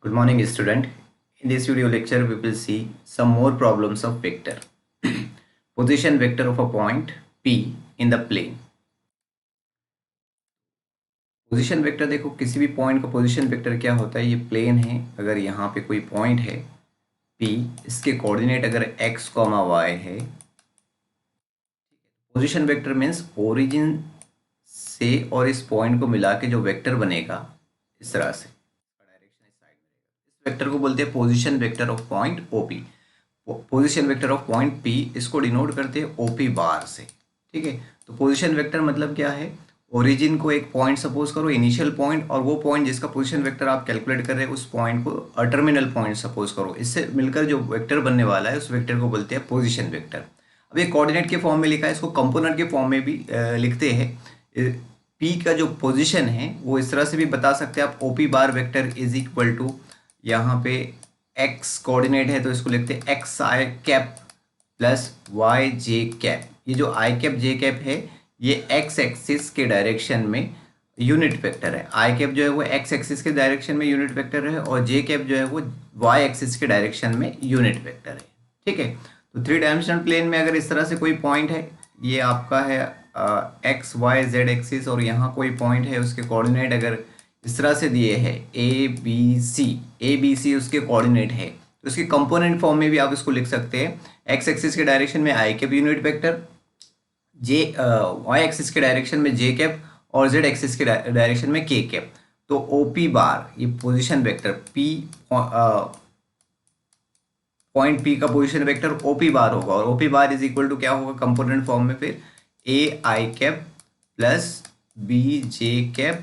Good morning, student. In this video lecture, we will see some more problems of vector. Position vector of a point P in the plane. Position vector देखो, किसी भी point का position vector क्या होता है। ये plane है, अगर यहाँ पे कोई पॉइंट है P, इसके कोऑर्डिनेट अगर x, y है। पोजीशन वेक्टर मीन्स ओरिजिन से और इस पॉइंट को मिला के जो वेक्टर बनेगा इस तरह से, डायरेक्शन इस साइड में, इस वेक्टर को बोलते हैं position vector of point OP। Position vector of point P, इसको डिनोट करते हैं OP बार से। ठीक है, तो पोजीशन वेक्टर मतलब क्या है, ओरिजिन को एक पॉइंट सपोज करो, इनिशियल पॉइंट, और वो पॉइंट जिसका पोजीशन वेक्टर आप कैलकुलेट कर रहे हैं उस पॉइंट को टर्मिनल पॉइंट सपोज करो। इससे मिलकर जो वेक्टर बनने वाला है उस वेक्टर को बोलते हैं पोजीशन वेक्टर। अब ये कोऑर्डिनेट के फॉर्म में लिखा है, इसको कंपोनेंट के फॉर्म में भी लिखते हैं। P का जो पोजीशन है वो इस तरह से भी बता सकते हैं आप, OP bar vector is equal to, यहाँ पे x कोऑर्डिनेट है तो इसको लिखते हैं xi cap plus yj cap. ये जो i कैप j कैप है ये x एक्सिस के डायरेक्शन में यूनिट वेक्टर है। i कैप जो है वो x एक्सिस के डायरेक्शन में यूनिट वेक्टर है और j कैप जो है वो y एक्सिस के डायरेक्शन में यूनिट वेक्टर है। ठीक है, तो 3 डायमेंशनल प्लेन में अगर इस तरह से कोई पॉइंट है, ये आपका है एक्स वाई जेड एक्सिस, और यहाँ कोई पॉइंट है, उसके कोऑर्डिनेट अगर इस तरह से दिए हैं ए बी सी उसके कोऑर्डिनेट है, तो उसके कंपोनेंट फॉर्म में भी आप इसको लिख सकते हैं। एक्स एक्सिस के डायरेक्शन में I cap unit vector, Y axis के डायरेक्शन में जे कैप और जेड एक्सिस के डायरेक्शन में के कैप। तो OP बार, ये position vector P, point P का पोजीशन वेक्टर OP बार होगा, और OP bar is equal to क्या होगा कंपोनेंट फॉर्म में, फिर AI cap plus BJ cap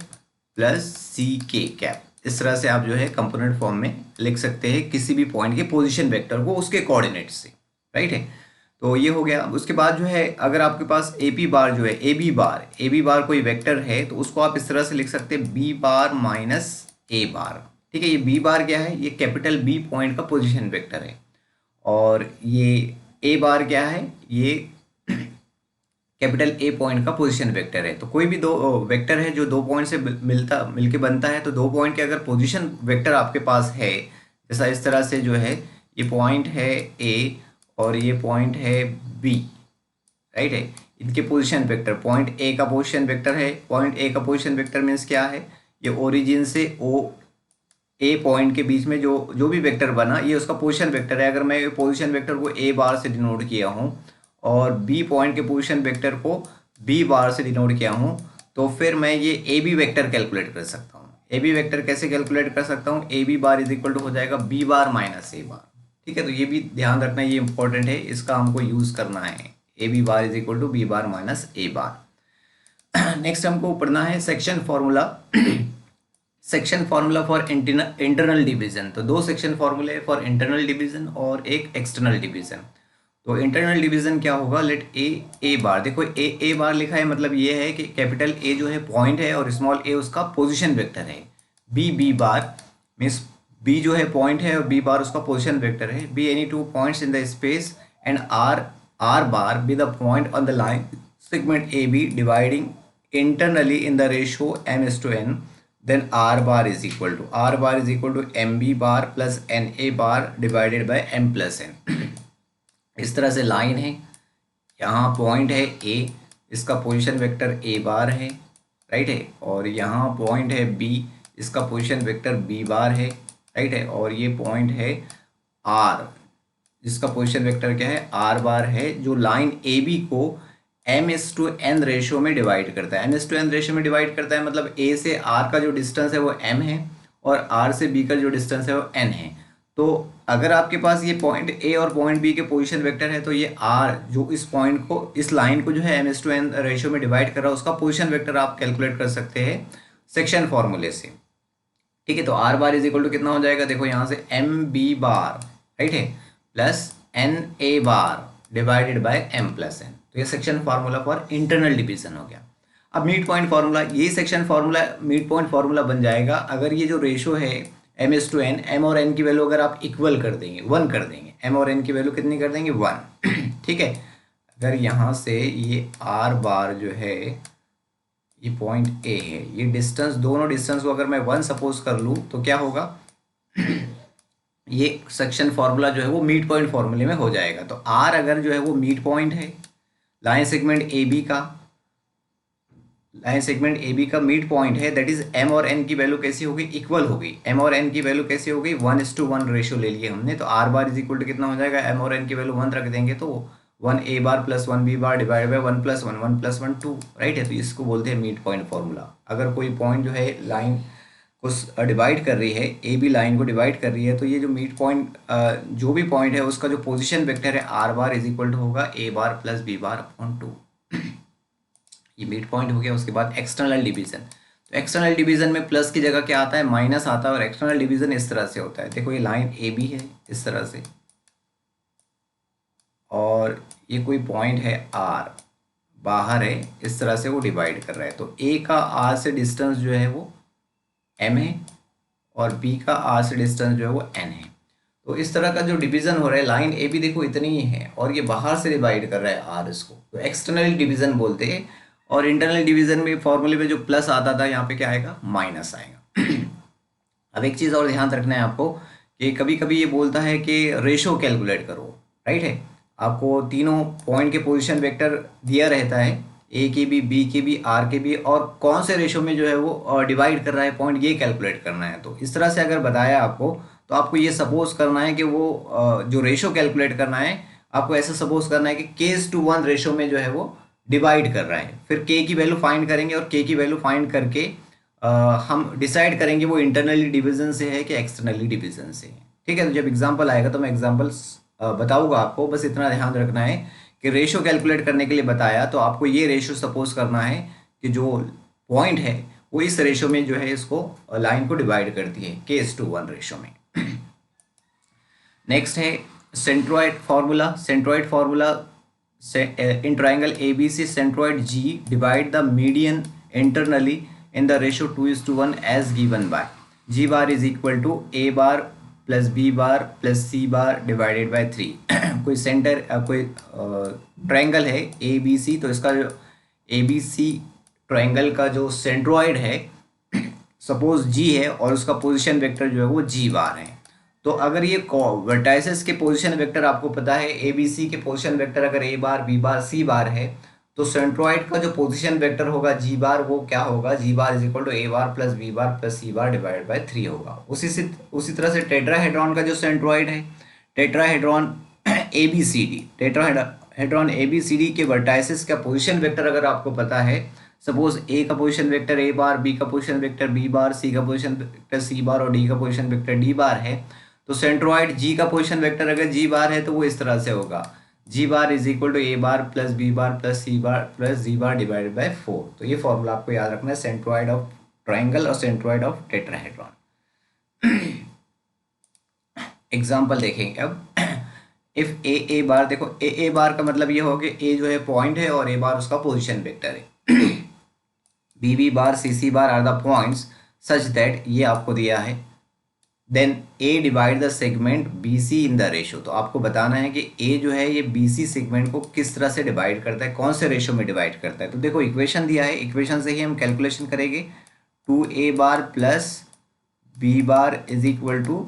plus CK cap. इस तरह से आप जो है कंपोनेंट फॉर्म में लिख सकते हैं किसी भी पॉइंट के पोजीशन वेक्टर को उसके कोऑर्डिनेट से। राइट है, तो ये हो गया। उसके बाद जो है, अगर आपके पास AP बार जो है AB बार कोई वेक्टर है तो उसको आप इस तरह से लिख सकते हैं B bar minus A bar. ठीक है, ये B बार क्या है, ये कैपिटल B पॉइंट का पोजीशन वेक्टर है, और ये A बार क्या है, ये कैपिटल A पॉइंट का पोजीशन वेक्टर है। तो कोई भी दो वेक्टर है जो दो पॉइंट से मिलके बनता है, तो दो पॉइंट के अगर पोजीशन वेक्टर आपके पास है, जैसा इस तरह से जो है, ये पॉइंट है A और ये पॉइंट है B। राइट है, इनके पोजीशन वेक्टर, पॉइंट A का पोजीशन वेक्टर है, पॉइंट A का पोजीशन वेक्टर मीन्स क्या है, ये ओरिजिन से A पॉइंट के बीच में जो भी वेक्टर बना ये उसका पोजीशन वेक्टर है। अगर मैं पोजीशन वेक्टर को A बार से डिनोट किया हूँ और B पॉइंट के पोजीशन वेक्टर को B बार से डिनोट किया हूँ, तो फिर मैं ये AB वेक्टर कैलकुलेट कर सकता हूँ। AB वेक्टर कैसे कैलकुलेट कर सकता हूँ, AB bar is equal to हो जाएगा B bar minus A bar. ठीक है, तो ये भी ध्यान रखना, ये इंपॉर्टेंट है, इसका हमको यूज़ करना है। AB bar is equal to B bar minus A bar. Next हमको पढ़ना है section formula. Section formula for internal division. तो दो सेक्शन फार्मूले फॉर इंटरनल डिवीजन और एक एक्सटर्नल डिवीजन। तो इंटरनल डिवीजन क्या होगा, लेट ए बार, देखो ए बार लिखा है, मतलब ये है कि कैपिटल A जो है पॉइंट है और स्मॉल a उसका पोजीशन वेक्टर है। बी बार मीन्स B जो है पॉइंट है और B बार उसका पोजीशन वेक्टर है। Be any two points in the space and are bar be the point on the line segment AB dividing internally in the ratio m/n, then r bar is equal to mb bar plus na bar divided by m plus n। इस तरह से line है, यहाँ point है A, इसका position vector A बार है। Right है, और यहाँ पॉइंट है B, इसका पोजीशन वेक्टर B बार है। राइट है, और ये पॉइंट है R, जिसका पोजीशन वेक्टर क्या है, R बार है, जो लाइन AB को m/n रेशियो में डिवाइड करता है। m/n रेशियो में डिवाइड करता है मतलब A से R का जो डिस्टेंस है वो m है और R से B का जो डिस्टेंस है वो n है। तो अगर आपके पास ये पॉइंट A और पॉइंट B के पोजीशन वेक्टर है, तो ये R जो इस पॉइंट को, इस लाइन को जो है m/n रेशियो में डिवाइड कर रहा है, उसका पोजीशन वेक्टर आप कैलकुलेट कर सकते हैं सेक्शन फॉर्मूले से। ठीक है, तो R bar is equal to कितना हो जाएगा, देखो यहाँ से MB बार, राइट है, plus NA bar divided by M plus N। तो ये section formula for internal division हो गया। अब मिड पॉइंट फार्मूला, ये section formula mid point formula बन जाएगा अगर ये जो रेशो है m/n, m और n की वैल्यू अगर आप इक्वल कर देंगे, 1 कर देंगे, m और n की वैल्यू कितनी कर देंगे, 1। ठीक है, अगर यहाँ से ये r बार जो है, ये पॉइंट A है, ये डिस्टेंस, दोनों डिस्टेंस को अगर मैं 1 सपोज कर लूँ तो क्या होगा, ये सेक्शन फार्मूला जो है वो मिड पॉइंट फार्मूले में हो जाएगा। तो आर अगर जो है वो मिड पॉइंट है लाइन सेगमेंट ए बी का, लाइन सेगमेंट ए बी का मिड पॉइंट है, दैट इज एम और एन की वैल्यू कैसी होगी, इक्वल होगी। एम और एन की वैल्यू कैसी होगी, 1:1 रेशियो ले लिए हमने, तो R bar is equal to कितना हो जाएगा, एम और एन की वैल्यू 1 रख देंगे तो 1 a bar plus 1 b bar divide by 1 + 1 2, right है। तो इसको बोलते हैं मिड पॉइंट फार्मूला। अगर कोई पॉइंट जो है लाइन को डिवाइड कर रही है, ए बी लाइन को डिवाइड कर रही है, तो ये जो मिड पॉइंट जो भी पॉइंट है उसका जो पोजिशन वेक्टर है R bar is equal to होगा A bar plus B bar upon 2। ये मिड पॉइंट हो गया। उसके बाद एक्सटर्नल डिवीजन, तो एक्सटर्नल डिवीजन में प्लस की जगह क्या आता है, माइनस आता है, और एक्सटर्नल डिवीजन इस तरह से होता है। देखो ये लाइन ए बी है इस तरह से, और ये कोई पॉइंट है आर बाहर है, इस तरह से वो डिवाइड कर रहा है। तो ए का आर से डिस्टेंस जो है वो एम है, और बी का आर से डिस्टेंस जो है वो एन है। तो इस तरह का जो डिवीजन हो रहा है, लाइन ए बी देखो इतनी ही है और ये बाहर से डिवाइड कर रहा है आर इसको, तो एक्सटर्नल डिवीजन बोलते हैं। और इंटरनल डिवीजन में फॉर्मूले में जो प्लस आता था, यहाँ पे क्या आएगा, माइनस आएगा। अब एक चीज़ और ध्यान रखना है आपको कि कभी कभी ये बोलता है कि रेशो कैलकुलेट करो, राइट है। आपको तीनों पॉइंट के पोजीशन वेक्टर दिया रहता है, ए के भी, बी के भी, आर के भी, और कौन से रेशो में जो है वो डिवाइड कर रहा है पॉइंट, ये कैलकुलेट करना है। तो इस तरह से अगर बताया आपको, तो आपको ये सपोज करना है कि वो जो रेशो कैलकुलेट करना है, आपको ऐसा सपोज करना है कि k:1 रेशो में जो है वो डिवाइड कर रहा है। फिर k की वैल्यू फाइंड करेंगे, और k की वैल्यू फाइंड करके हम डिसाइड करेंगे वो इंटरनली डिवीजन से है कि एक्सटर्नली डिवीजन से है। ठीक है, तो जब एग्जांपल आएगा तो मैं एग्जांपल्स बताऊंगा आपको। बस इतना ध्यान रखना है कि रेशो कैलकुलेट करने के लिए बताया, तो आपको ये रेशो सपोज करना है कि जो पॉइंट है वो इस रेशो में जो है इसको लाइन को डिवाइड करती है, k:1 रेशो में। नेक्स्ट है centroid formula. Centroid formula, in triangle ABC, centroid G divide the median internally in the ratio 2:1 as given by G bar is equal to A bar plus B bar plus C bar divided by 3। कोई centre कोई triangle है ABC, तो इसका जो ABC triangle का जो centroid है suppose G है, और उसका पोजीशन वेक्टर जो है वो G बार है। तो अगर ये वर्टाइसेस के पोजीशन वेक्टर आपको पता है, ए बी सी के पोजीशन वेक्टर अगर ए बार, बी बार, सी बार है, तो सेंट्रोइड का जो पोजीशन वेक्टर होगा जी बार, वो क्या होगा, G bar is equal to A bar plus B bar plus C bar divide by 3 होगा। उसी तरह से टेट्राहेड्रॉन का जो सेंट्रोइड है, tetrahedron A B C D, tetrahedron A B C D के वर्टाइसेस का पोजीशन वेक्टर अगर आपको पता है, सपोज ए का position vector A bar, B का position vector B bar, C का पोजीशन वेक्टर सी बार, और डी का पोजीशन वेक्टर डी बार है, तो सेंट्रोइड जी का पोजीशन वेक्टर अगर जी बार है तो वो इस तरह से होगा, G bar is equal to A bar plus B bar plus C bar plus G bar divided by 4। तो ये फॉर्मूला आपको याद रखना है, सेंट्रोइड ऑफ ट्राइंगल और सेंट्रोइड ऑफ टेट्राहेड्रॉन। एग्जाम्पल देखेंगे अब। इफ ए बार, देखो ए बार का मतलब ये हो कि ए जो है पॉइंट है और ए बार उसका पोजिशन वेक्टर है। B bar C bar are the points such that, ये आपको दिया है, then A divide the segment B C in the ratio. तो आपको बताना है कि ए जो है ये बी सी सेगमेंट को किस तरह से डिवाइड करता है, कौन से रेशो में डिवाइड करता है। तो देखो इक्वेशन दिया है, इक्वेशन से ही हम कैलकुलेशन करेंगे। 2a bar plus B bar is equal to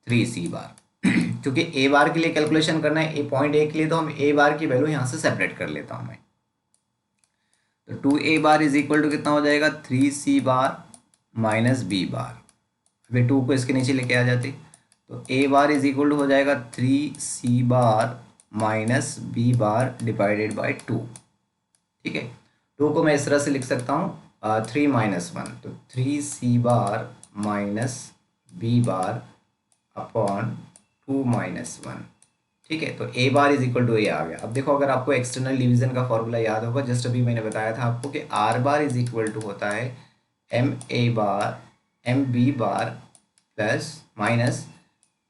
3c bar. क्योंकि ए बार के लिए कैलकुलेशन करना है, ए पॉइंट ए के लिए, तो हम ए बार की वैल्यू यहाँ से सेपरेट कर लेता हूँ मैं। तो 2a bar is equal to कितना हो जाएगा, 3c बार माइनस बी बार। अभी 2 को इसके नीचे लेके आ जाते, तो a bar is equal to हो जाएगा 3c bar minus B bar divided by 2। ठीक है, 2 को मैं इस तरह से लिख सकता हूँ 3 - 1, तो 3c bar minus B bar upon 2 - 1। ठीक है, तो a bar is equal to A आ गया। अब देखो, अगर आपको एक्सटर्नल डिवीजन का फॉर्मूला याद होगा, जस्ट अभी मैंने बताया था आपको कि r bar is equal to होता है ma bar M B bar plus minus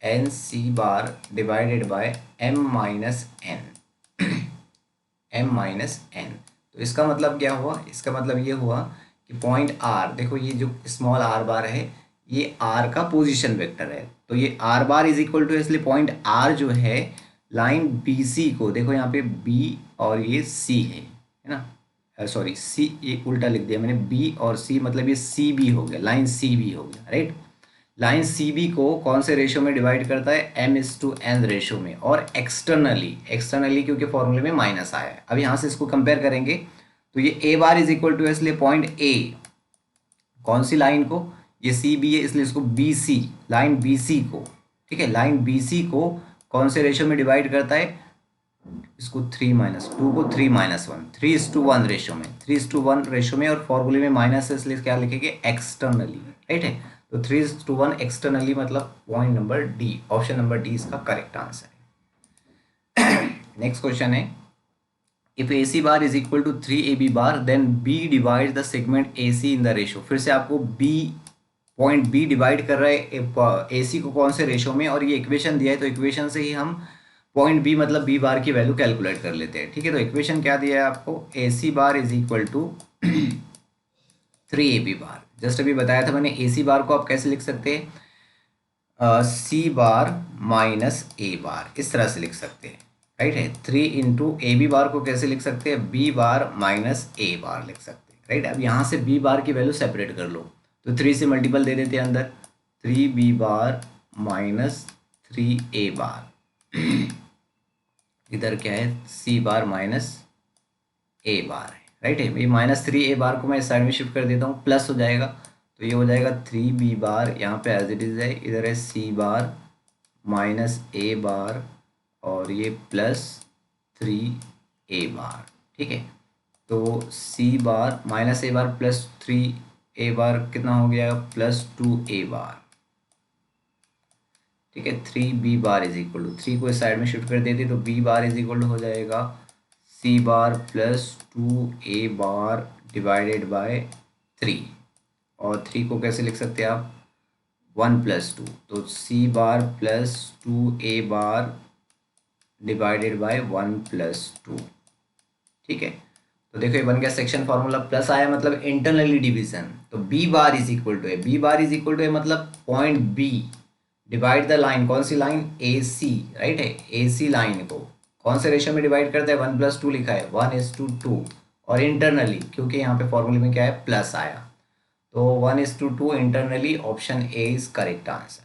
N C bar divided by M minus N. तो इसका मतलब क्या हुआ, इसका मतलब ये हुआ कि पॉइंट आर, देखो ये जो स्मॉल आर बार है ये आर का पोजीशन वेक्टर है, तो ये R bar is equal to, इसलिए पॉइंट आर जो है लाइन बी सी को, देखो यहाँ पे बी और ये सी है ना, सॉरी सी, ये उल्टा लिख दिया मैंने, बी और सी, मतलब ये सी बी हो गया, लाइन सी बी हो गया, राइट। लाइन सी बी को कौन से रेशो में डिवाइड करता है, m/n रेशो में, और एक्सटर्नली क्योंकि फॉर्मूले में माइनस आया है। अब यहाँ से इसको कंपेयर करेंगे तो ये a bar is equal to, इसलिए पॉइंट ए कौन सी लाइन को, ये सी बी है इसलिए इसको B C, line B C को, ठीक है, लाइन बी सी को कौन से रेशो में डिवाइड करता है, इसको 3-2 को 3-1, 3:1 रेशो में, 3:1 रेशो में, और फॉर्मूले में माइनस है इसलिए क्या लिखेंगे, एक्सटर्नली, राइट है। तो 3:1 एक्सटर्नली मतलब point number D, option number D इसका करेक्ट आंसर है। नेक्स्ट क्वेश्चन है, if A C bar is equal to 3AB bar then B divide the segment A C in the ratio. फिर से आपको B, point B divide कर रहा है ए सी को कौन से रेशो में, और ये इक्वेशन दिया है तो इक्वेशन से ही हम पॉइंट बी मतलब बी बार की वैल्यू कैलकुलेट कर लेते हैं, ठीक है। तो इक्वेशन क्या दिया है आपको, A C bar is equal to 3AB bar. Just अभी बताया था मैंने, ए सी बार को आप कैसे लिख सकते हैं, सी बार माइनस ए बार, इस तरह से लिख सकते हैं, राइट है। 3 × AB बार को कैसे लिख सकते हैं, बी बार माइनस ए बार लिख सकते हैं, राइट। अब यहाँ से बी बार की वैल्यू सेपरेट कर लो, तो 3 से मल्टीपल दे देते हैं अंदर, 3B बार माइनस 3A बार, इधर क्या है, सी बार माइनस ए बार है, राइट है। ये -3A बार को मैं इस साइड में शिफ्ट कर देता हूँ, प्लस हो जाएगा, तो ये हो जाएगा 3B बार, यहाँ पे एज इट इज़ है, इधर है सी बार माइनस ए बार, और ये प्लस 3A बार, ठीक है। तो सी बार माइनस ए बार प्लस 3A बार कितना हो गया, प्लस 2A बार, ठीक है। 3B bar is equal to, 3 को इस साइड में शिफ्ट कर देते तो B bar is equal to हो जाएगा C bar plus 2A bar divided by 3, और 3 को कैसे लिख सकते हैं आप, 1+2, तो C bar plus 2A bar divided bye 1+2, ठीक है। तो देखो ये बन गया सेक्शन फार्मूला, प्लस आया मतलब इंटरनली डिवीजन, तो B bar is equal to है, B bar is equal to है मतलब point B divide the line, कौन सी लाइन, ए सी, राइट है। ए सी लाइन को कौन से रेशियो में डिवाइड करता है, 1+2 लिखा है, 1:2, और इंटरनली क्योंकि यहाँ पे फॉर्मूले में क्या है, प्लस आया, तो 1:2 internally, option A is correct answer.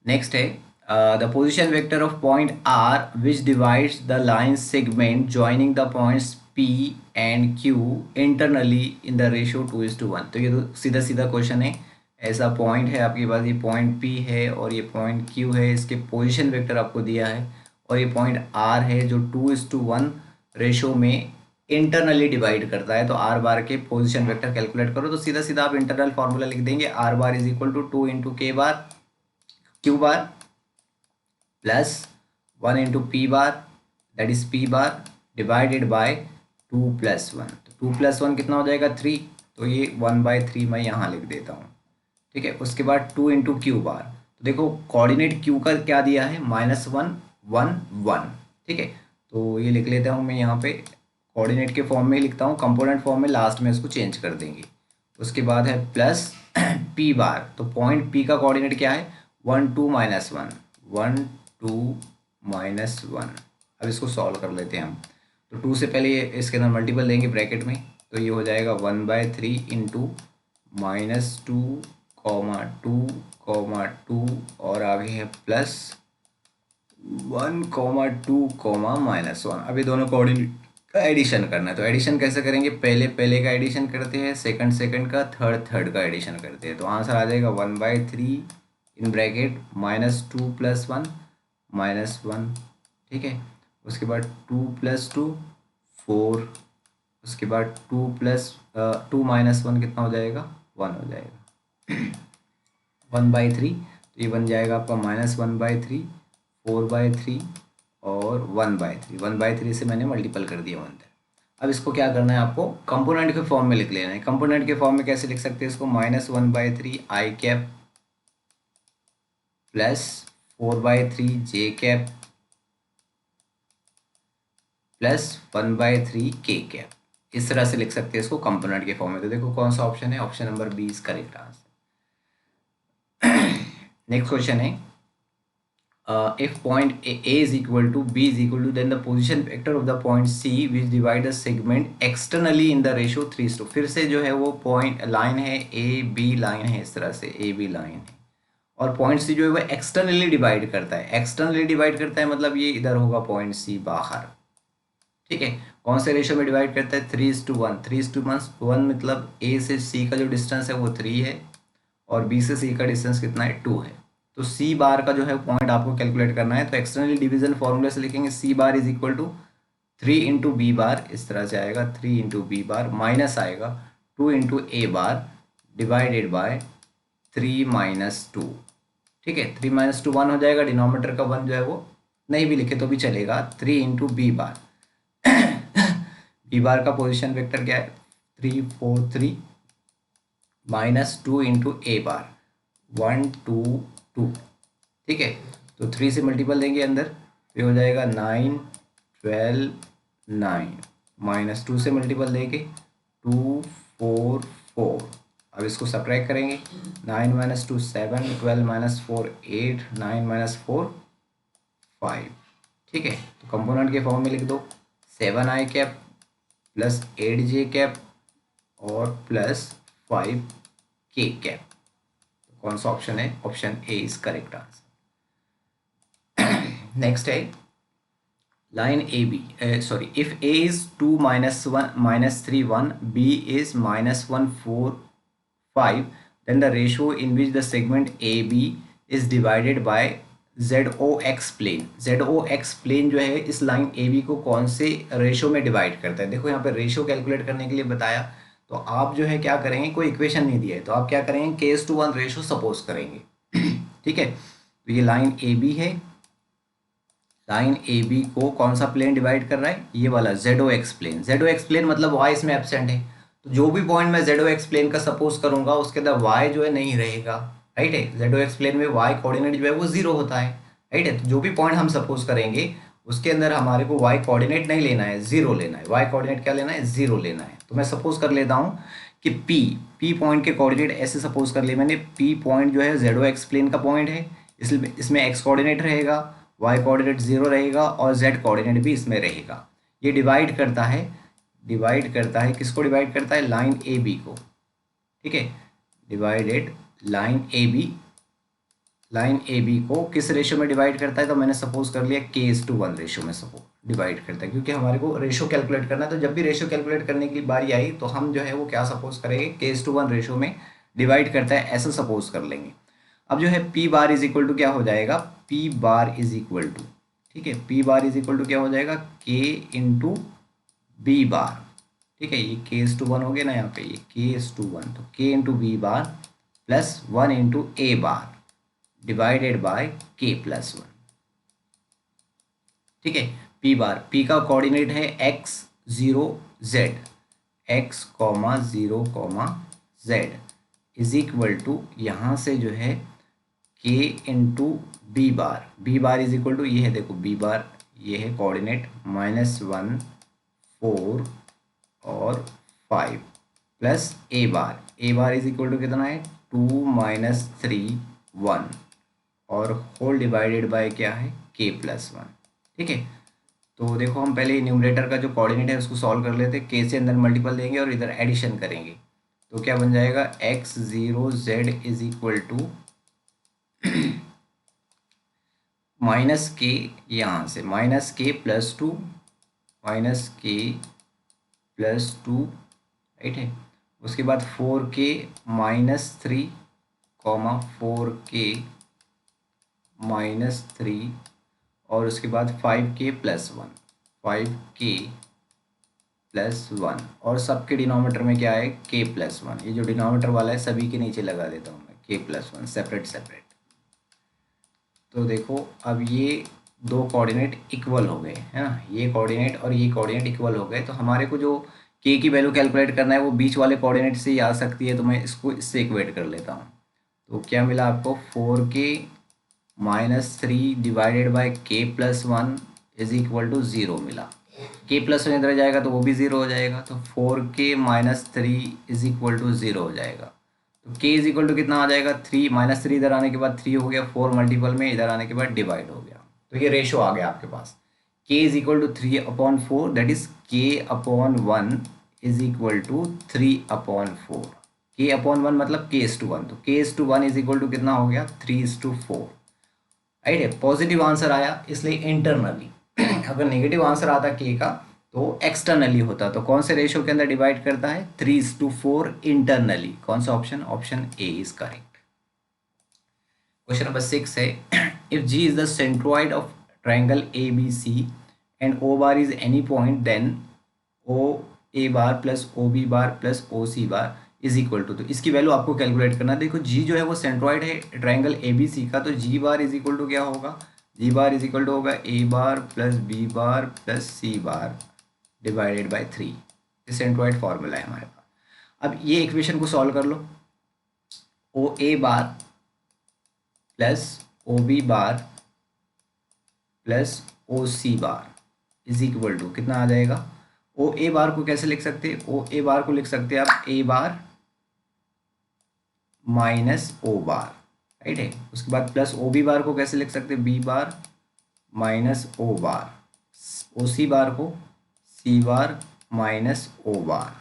Next है, the position vector of point R which divides the line segment joining the points P and Q internally in the ratio 2:1। तो ये तो सीधा सीधा क्वेश्चन है, ऐसा पॉइंट है आपके पास, ये पॉइंट P है और ये पॉइंट Q है, इसके पोजीशन वेक्टर आपको दिया है, और ये पॉइंट R है जो 2:1 रेशो में इंटरनली डिवाइड करता है। तो R बार के पोजीशन वेक्टर कैलकुलेट करो, तो सीधा सीधा आप इंटरनल फार्मूला लिख देंगे, R bar is equal to 2 × K bar Q bar plus 1 × P bar, that is P bar divided by 2+1, तो 2+1 कितना हो जाएगा, 3, तो ये 1/3 मैं यहाँ लिख देता हूँ, ठीक है। उसके बाद 2 × Q बार, तो देखो कोऑर्डिनेट Q का क्या दिया है, -1 1 1, ठीक है। तो ये लिख लेता हूँ मैं यहाँ पे, कोऑर्डिनेट के फॉर्म में ही लिखता हूँ, कंपोनेंट फॉर्म में लास्ट में इसको चेंज कर देंगे। उसके बाद है प्लस P बार, तो पॉइंट P का कोऑर्डिनेट क्या है, 1 2 -1, 1 2 -1। अब इसको सॉल्व कर लेते हैं हम, तो 2 से पहले ये इसके अंदर मल्टीपल देंगे ब्रैकेट में, तो ये हो जाएगा 1/3 × -2, 2, और आगे है प्लस 1, 2, -1। अभी दोनों कोऑर्डिनेट का एडिशन करना है, तो एडिशन कैसे करेंगे, पहले का एडिशन करते हैं, सेकंड का, थर्ड का एडिशन करते हैं, तो आंसर आ जाएगा 1/3 इन ब्रैकेट -2 + 1 -1, ठीक है। उसके बाद 2 + 2 4, उसके बाद 2 - 1 कितना हो जाएगा, 1 हो जाएगा, 1/3, तो ये बन जाएगा आपका -1/3, 4/3 और 1/3, 1/3 से मैंने मल्टीपल कर दिया 1। अब इसको क्या करना है, आपको कंपोनेंट के फॉर्म में लिख लेना है। कंपोनेंट के फॉर्म में कैसे लिख सकते हैं इसको, -1/3 i cap plus 4/3 j cap plus 1/3 k cap, इस तरह से लिख सकते हैं इसको कंपोनेंट के फॉर्म में। तो देखो कौन सा ऑप्शन है, option number B is correct answer. Next question है, if point A is equal to B is equal to, then the position vector of the point C which divide the segment externally in the ratio 3:2। फिर से जो है वो point line है, A B line है, इस तरह से ए बी लाइन है, और पॉइंट सी जो है वो एक्सटर्नली डिवाइड करता है। एक्सटर्नली डिवाइड करता है मतलब ये इधर होगा पॉइंट सी बाहर, ठीक है। कौन से रेशियो में डिवाइड करता है? 3:1। 3:1 मतलब ए से सी का जो डिस्टेंस है वो 3 है, और बी से सी का डिस्टेंस कितना है? 2 है। तो सी बार का जो है पॉइंट आपको कैलकुलेट करना है, तो एक्सटर्नली डिवीजन फॉर्मूले से लिखेंगे C bar is equal to 3 into B bar, इस तरह से आएगा 3 इंटू बी बार, माइनस आएगा 2 into A bar divided by 3 minus 2, ठीक है। 3 माइनस 2 1 हो जाएगा, डिनोमीटर का 1 जो है वो नहीं भी लिखे तो भी चलेगा। 3 into B bar, B bar का पोजिशन वेक्टर क्या है? 3 4 3 माइनस 2 इंटू ए बार 1 2 2, ठीक है। तो 3 से मल्टीपल देंगे अंदर, तो हो जाएगा 9 12 9, माइनस 2 से मल्टीपल देंगे 2 4 4। अब इसको सब्ट्रैक्ट करेंगे, 9 माइनस 2 7, 12 माइनस 4 8, 9 माइनस 4 5, ठीक है। तो कंपोनेंट के फॉर्म में लिख दो 7i cap plus 8j cap और प्लस 5k कैप। तो कौन सा ऑप्शन है? Option A is correct answer. Next है line A B, sorry, if A is 2 minus 1 minus 3 1, B is minus 1 4 5, then the ratio in which the segment AB is divided by ZOX plane। ZOX plane जो है इस line AB को कौन से ratio में divide करता है? देखो यहाँ पे रेशो कैलकुलेट करने के लिए बताया, तो आप जो है क्या करेंगे, कोई इक्वेशन नहीं दिया है तो आप क्या करेंगे, K:1 रेशो सपोज करेंगे, ठीक है। तो ये लाइन AB है, लाइन AB को कौन सा प्लेन डिवाइड कर रहा है? ये वाला ZOX प्लेन। ZOX प्लेन मतलब y इसमें एब्सेंट है, तो जो भी पॉइंट मैं ZOX प्लेन का सपोज करूंगा उसके अंदर y जो है नहीं रहेगा, राइट है। ZOX प्लेन में y कोऑर्डिनेट जो है वो 0 होता है, राइट है। तो जो भी पॉइंट हम सपोज करेंगे उसके अंदर हमारे को y कोऑर्डिनेट नहीं लेना है, 0 लेना है। y कोऑर्डिनेट क्या लेना है? 0 लेना है। तो मैं सपोज कर लेता हूँ कि P पॉइंट के कोऑर्डिनेट ऐसे सपोज कर लिए मैंने, P पॉइंट जो है ZOX प्लेन का पॉइंट है, इसलिए इसमें x कोऑर्डिनेट रहेगा, y कोऑर्डिनेट 0 रहेगा और z कोऑर्डिनेट भी इसमें रहेगा। ये डिवाइड करता है किसको डिवाइड करता है? लाइन ए बी को, ठीक है। डिवाइडेड लाइन ए बी को किस रेशो में डिवाइड करता है? तो मैंने सपोज कर लिया K:1 रेशो में सपोज डिवाइड करता है, क्योंकि हमारे को रेशो कैलकुलेट करना है। तो जब भी रेशो कैलकुलेट करने की बारी आई तो हम जो है वो क्या सपोज करेंगे, K:1 रेशो में डिवाइड करता है, ऐसा सपोज कर लेंगे। अब जो है P bar is equal to क्या हो जाएगा? P bar is equal to, ठीक है, P bar is equal to क्या हो जाएगा? K इंटू बी बार, ठीक है। ये K:1 हो गया ना, यहाँ पे ये K:1, तो K into B bar plus 1 into A bar divided by K+1, ठीक है। P बार, P का कोऑर्डिनेट है x 0 z, x 0 z is equal to, यहाँ से जो है K into B bar is equal to, ये है देखो बी बार, ये है कोऑर्डिनेट -1 4 और 5 plus A bar is equal to कितना है? 2 माइनस 3 1 और होल डिवाइडेड बाय क्या है? K+1, ठीक है। तो देखो हम पहले न्यूमरेटर का जो कोऑर्डिनेट है उसको सॉल्व कर लेते हैं। K से अंदर मल्टीपल देंगे और इधर एडिशन करेंगे, तो क्या बन जाएगा? x 0 z is equal to minus K, यहाँ से माइनस के प्लस 2 राइट है। उसके बाद 4k माइनस 3 4k माइनस 3 और उसके बाद 5k प्लस 1 और सबके डिनोमीटर में क्या है? K+1। ये जो डिनोमीटर वाला है सभी के नीचे लगा देता हूँ मैं K+1 सेपरेट। तो देखो अब ये दो कोऑर्डिनेट इक्वल हो गए, है ना, ये कोऑर्डिनेट और ये कोऑर्डिनेट इक्वल हो गए। तो हमारे को जो K की वैल्यू कैलकुलेट करना है वो बीच वाले कोऑर्डिनेट से ही आ सकती है, तो मैं इसको इससे इक्वेट कर लेता हूँ। तो क्या मिला आपको? 4k minus 3 divided by K+1 is equal to 0 मिला। K+1 इधर जाएगा तो वो भी 0 हो जाएगा, तो 4k minus 3 is equal to 0 हो जाएगा। तो k इज इक्वल टू कितना आ जाएगा 3, -3 इधर आने के बाद 3 हो गया, 4 मल्टीपल में इधर आने के बाद डिवाइड हो गया, तो ये रेशो आ गया आपके पास। k is equal to 3/4, that is k/1 is equal to 3/4। k/1 मतलब k/1, तो k/1 इज इक्वल टू कितना हो गया 3:4। राइट है, पॉजिटिव आंसर आया इसलिए इंटरनली अगर नेगेटिव आंसर आता के का तो एक्सटर्नली होता। तो कौन से रेशो के अंदर डिवाइड करता है 3:4 इंटरनली। कौन सा option, option A is correct. Question number 6 है if G is the centroid of triangle A B C and O bar is any point then O A bar plus O B bar plus O C bar is equal to, तो इसकी value आपको calculate करना है। देखो जी जो है वो centroid है ट्राइंगल ए बी सी का, तो G bar is equal to क्या होगा, G bar is equal to होगा A bar plus B bar plus C bar divided by 3। ये सेंट्रोइड फॉर्मूला है हमारे पास। अब ये इक्वेशन को सॉल्व कर लो, O A bar plus O B bar plus O C bar is equal to कितना आ जाएगा। ओ ए बार को कैसे लिख सकते हैं, ओ ए बार को लिख सकते हैं आप ए बार माइनस ओ बार, राइट है। उसके बाद प्लस ओ बी बार को कैसे लिख सकते हैं, बी बार माइनस ओ बार, ओ सी बार को सी बार माइनस ओ बार,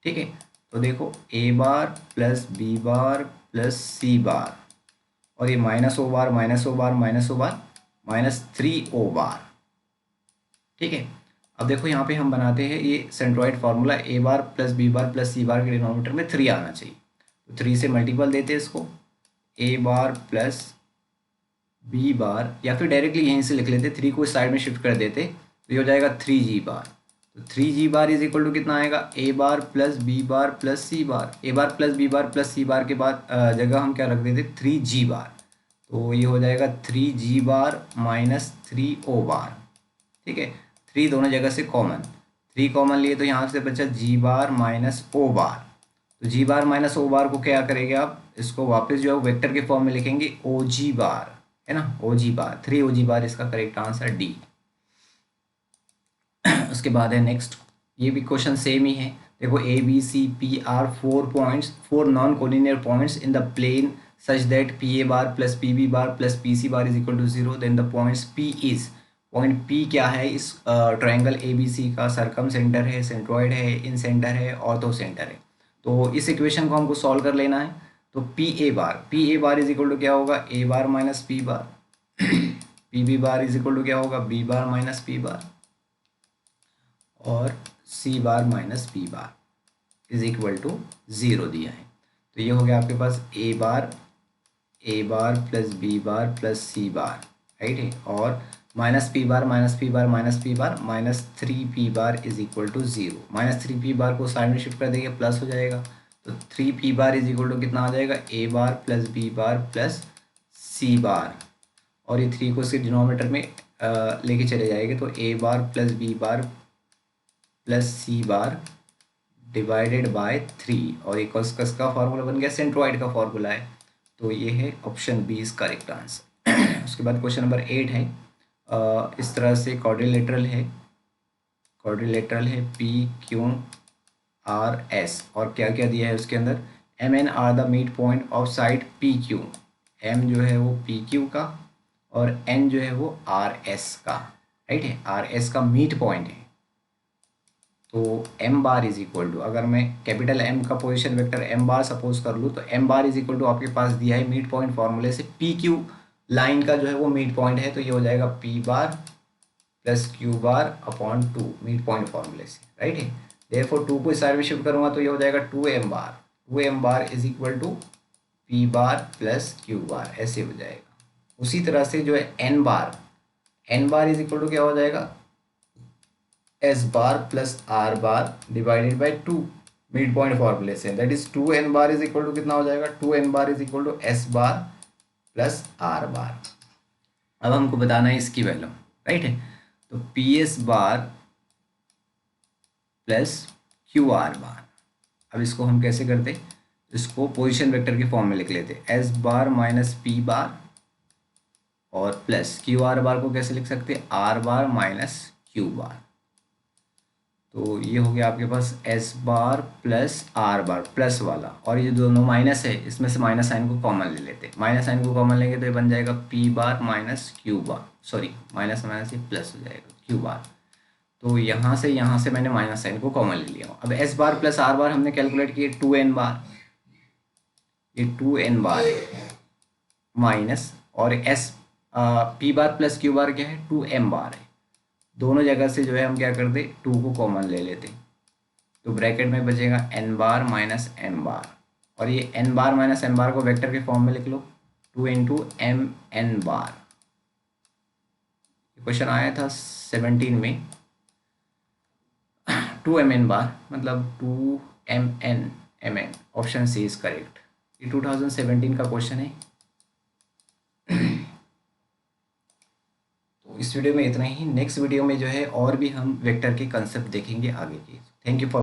ठीक है। तो देखो ए bar plus B bar plus C bar और ये माइनस ओ बार माइनस ओ बार माइनस ओ बार -3 ओ बार, ठीक है। अब देखो यहाँ पे हम बनाते हैं ये सेंट्रोइड फार्मूला, ए bar plus B bar plus C बार के डिनोमिनेटर में 3 आना चाहिए, तो 3 से मल्टीपल देते हैं इसको, ए बार प्लस बी बार, या फिर डायरेक्टली यहीं से लिख लेते, 3 को इस साइड में शिफ्ट कर देते तो ये हो जाएगा 3g बार। तो 3g bar is equal to कितना आएगा, ए bar plus B bar plus C बार, ए bar plus B bar plus C बार के बाद जगह हम क्या रख देते 3g बार, तो ये हो जाएगा 3g बार -3o बार, ठीक है। 3 दोनों जगह से कॉमन, 3 कॉमन लिए तो यहाँ से बचा g बार माइनस ओ बार, तो g बार माइनस ओ बार को क्या करेंगे आप, इसको वापस जो है वेक्टर के फॉर्म में लिखेंगे og बार, है ना, og बार, 3og बार इसका करेक्ट आंसर डी। उसके बाद है नेक्स्ट, ये भी क्वेश्चन सेम ही है। देखो A B C P are 4 points, 4 non collinear points in the plane such that P A bar plus P B bar plus P C bar is equal to 0, then the points P is, point P क्या है इस triangle A B C का, सरकम centre है, centroid है, इन centre है, ortho centre है। तो इस इक्वेशन को हमको सॉल्व कर लेना है। तो P A bar is equal to क्या होगा, A bar minus P bar, P B bar is equal to क्या होगा, B bar minus P bar, और C bar minus P bar is equal to 0 दिया है। तो ये हो गया आपके पास A bar plus B bar plus C bar, right है, और minus P bar -3 P bar is equal to 0। -3 P बार को साइड में शिफ्ट कर देंगे प्लस हो जाएगा, तो 3 P bar is equal to कितना आ जाएगा, A bar plus B bar plus C bar, और ये 3 को इसके डिनोमिनेटर में लेके चले जाएंगे, तो A bar plus B bar plus C bar divided by 3, और एक कस का फॉर्मूला बन गया, सेंट्रोइड का फॉर्मूला है, तो ये है option B is correct answer. उसके बाद क्वेश्चन नंबर 8 है, इस तरह से क्वाड्रिलेटरल है पी क्यू आर एस, और क्या क्या दिया है उसके अंदर, M N are the mid point of side P Q, M जो है वो पी क्यू का और एन जो है वो आर एस का, राइट है, आर एस का मिड पॉइंट है। तो M bar is equal to, अगर मैं कैपिटल एम का position vector M bar suppose कर लूँ, तो M bar is equal to आपके पास दिया है मिड पॉइंट फॉर्मूले से, पी क्यू लाइन का जो है वो मिड पॉइंट है, तो ये हो जाएगा पी बार प्लस क्यू बार अपॉन 2 मिड पॉइंट फॉर्मूले से, राइट है। देयरफॉर 2 को इस साइड में शिफ्ट करूँगा तो ये हो जाएगा 2m bar is equal to P bar plus Q bar, ऐसे हो जाएगा। उसी तरह से जो है N bar is equal to क्या हो जाएगा, S bar plus R bar divided by 2 mid point फॉर्मूले से, that is 2n bar is equal to कितना हो जाएगा, 2n bar is equal to S bar plus R bar. अब हमको बताना है इसकी वैल्यू, राइट है। तो P S bar plus Q R bar, अब इसको हम कैसे करते, इसको पोजीशन वेक्टर के फॉर्म में लिख लेते, S bar minus P bar और प्लस क्यू आर बार को कैसे लिख सकते, are bar minus Q bar. तो ये हो गया आपके पास एस बार प्लस आर बार प्लस वाला, और ये दोनों माइनस है, इसमें से माइनस साइन को कॉमन ले लेते हैं। माइनस साइन को कॉमन लेंगे तो ये बन जाएगा पी बार minus Q bar, sorry minus minus ये प्लस हो जाएगा क्यू बार। तो यहाँ से मैंने माइनस साइन को कॉमन ले लिया। अब एस बार प्लस आर बार हमने कैलकुलेट किए 2n बार, ये 2n बार है माइनस, और S P bar plus Q बार क्या है 2m बार है। दोनों जगह से जो है हम क्या करते 2 को कॉमन ले लेते, तो ब्रैकेट में बचेगा n बार माइनस m बार, और ये n बार माइनस m बार को वेक्टर के फॉर्म में लिख लो 2 इंटू एम एन बार। क्वेश्चन आया था 17 में 2mn बार मतलब 2mn, option C is correct. ये 2017 का क्वेश्चन है। तो इस वीडियो में इतना ही, नेक्स्ट वीडियो में जो है और भी हम वेक्टर के कंसेप्ट देखेंगे आगे की। Thank you for